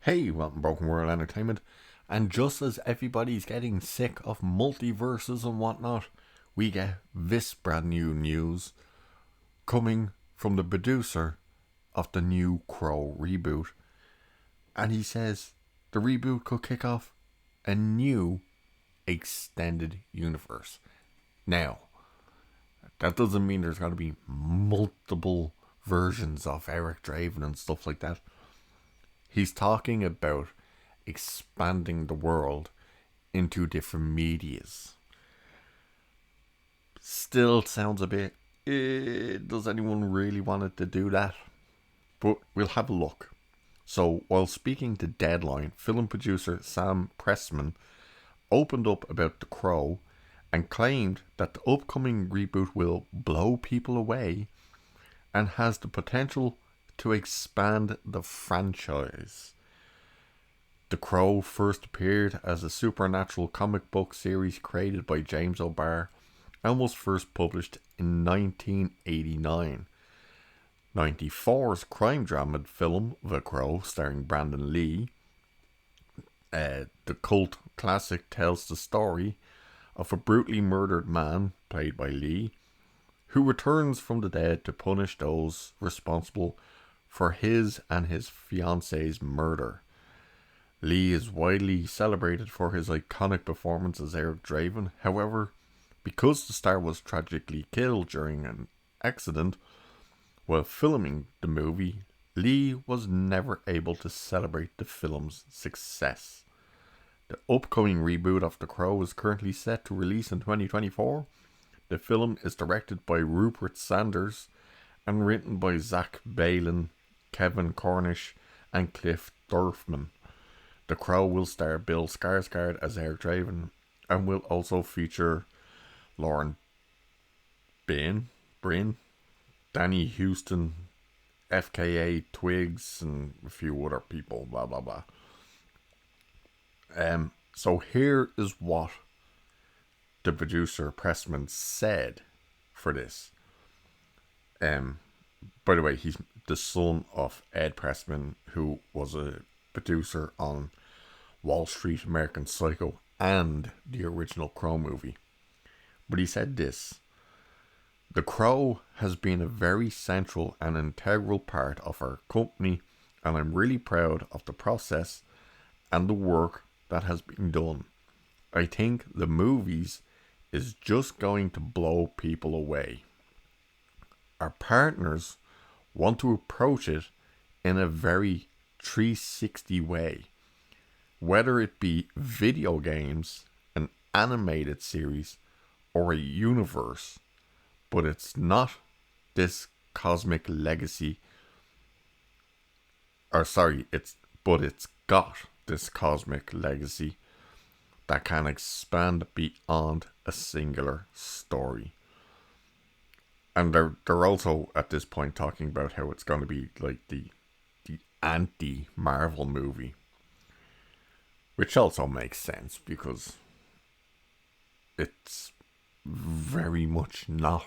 Hey, welcome Broken World Entertainment. And just as everybody's getting sick of multiverses and whatnot, we get this brand new news coming from the producer of the new Crow reboot. And he says the reboot could kick off a new extended universe. Now, that doesn't mean there's going to be multiple versions of Eric Draven and stuff like that. He's talking about expanding the world into different medias. Still sounds a bit, does anyone really want to do that? But we'll have a look. So, while speaking to Deadline, film producer Sam Pressman opened up about The Crow and claimed that the upcoming reboot will blow people away and has the potential to expand the franchise. The Crow first appeared as a supernatural comic book series created by James O'Barr and was first published in 1989. 94's crime drama film The Crow, starring Brandon Lee. The cult classic tells the story of a brutally murdered man, played by Lee, who returns from the dead to punish those responsible for his and his fiance's murder. Lee is widely celebrated for his iconic performance as Eric Draven. However, because the star was tragically killed during an accident while filming the movie, Lee was never able to celebrate the film's success. The upcoming reboot of The Crow is currently set to release in 2024. The film is directed by Rupert Sanders and written by Zach Balin, Kevin Cornish, and Cliff Dorfman. The Crow will star Bill Skarsgård as Eric Draven and will also feature Lauren Bryn, Danny Houston, FKA Twigs, and a few other people, blah blah blah. So here is what the producer Pressman said for this. By the way, he's the son of Ed Pressman, who was a producer on Wall Street, American Psycho, and the original Crow movie. But he said this: The Crow has been a very central and integral part of our company, and I'm really proud of the process and the work that has been done. I think the movies is just going to blow people away. Our partners want to approach it in a very 360 way, whether it be video games, an animated series, or a universe, but it's not this cosmic legacy, it's got this cosmic legacy that can expand beyond a singular story. And they're also at this point talking about how it's going to be like the anti-Marvel movie, which also makes sense because it's very much not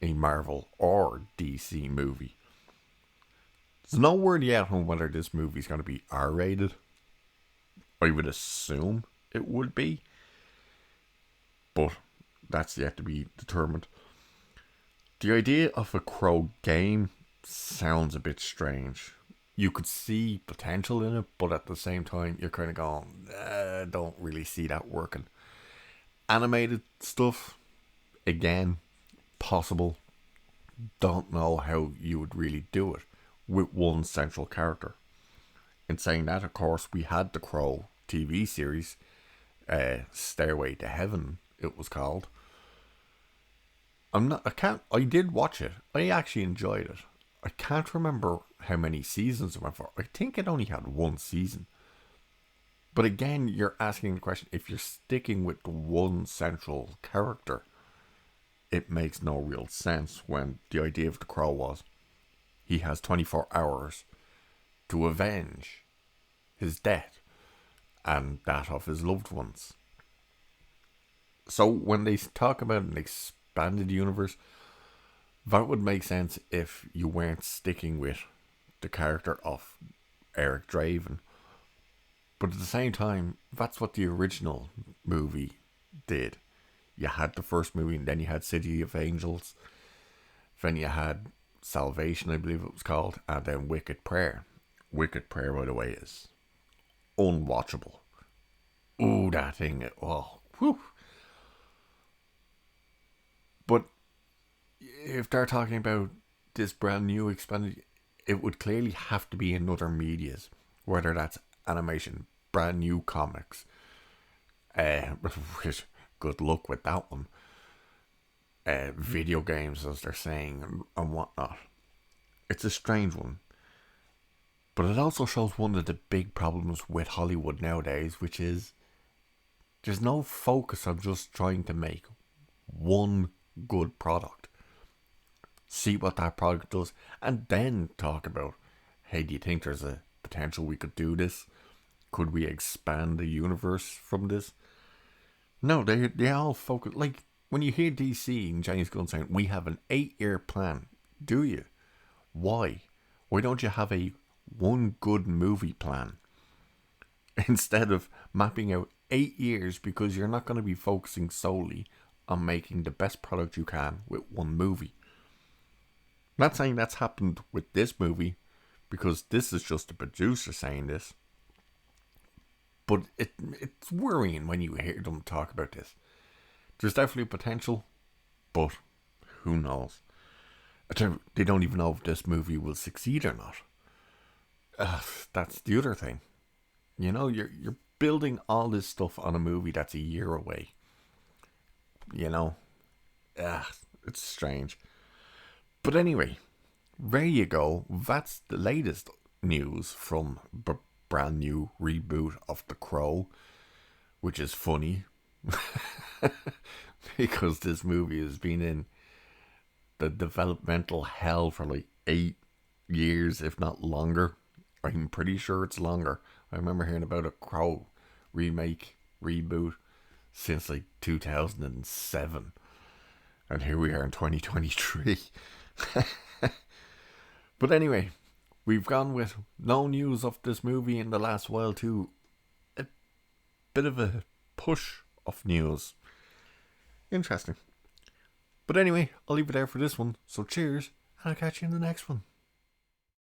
a Marvel or DC movie. There's no word yet on whether this movie is going to be R-rated. I would assume it would be, but that's yet to be determined. The idea of a Crow game sounds a bit strange. You could see potential in it, but at the same time, you're kind of going, don't really see that working. Animated stuff, again, possible. Don't know how you would really do it with one central character. In saying that, of course, we had the Crow TV series, Stairway to Heaven, it was called. I did watch it. I actually enjoyed it. I can't remember how many seasons it went for. I think it only had one season. But again, you're asking the question, if you're sticking with one central character, it makes no real sense when the idea of the Crow was he has 24 hours to avenge his death and that of his loved ones. So when they talk about an expanded universe, that would make sense if you weren't sticking with the character of Eric Draven. But at the same time, that's what the original movie did. You had the first movie, and then you had City of Angels. Then you had Salvation, I believe it was called, and then Wicked Prayer. Wicked Prayer, by the way, is unwatchable. Ooh, that thing. Oh, whew. But if they're talking about this brand new expanded, it would clearly have to be in other medias, whether that's animation, brand new comics. Good luck with that one. Video games, as they're saying, and whatnot. It's a strange one. But it also shows one of the big problems with Hollywood nowadays, which is there's no focus on just trying to make one good product. See what that product does, and then talk about, hey, do you think there's a potential we could do this? Could we expand the universe from this? No, they all focus. Like, when you hear DC and James Gunn saying, we have an 8-year plan, do you? Why? Why don't you have a one good movie plan? Instead of mapping out 8 years, because you're not going to be focusing solely on making the best product you can with one movie. I'm not saying that's happened with this movie, because this is just the producer saying this. But it's worrying when you hear them talk about this. There's definitely potential, but who knows? They don't even know if this movie will succeed or not. That's the other thing. You know, you're building all this stuff on a movie that's a year away. You know, it's strange. But anyway, there you go. That's the latest news from brand new reboot of The Crow, which is funny because this movie has been in the developmental hell for like 8 years, if not longer. I'm pretty sure it's longer. I remember hearing about a Crow remake, reboot since like 2007. And here we are in 2023. But anyway, we've gone with no news of this movie in the last while to a bit of a push of news. Interesting. But anyway, I'll leave it there for this one. So cheers, and I'll catch you in the next one.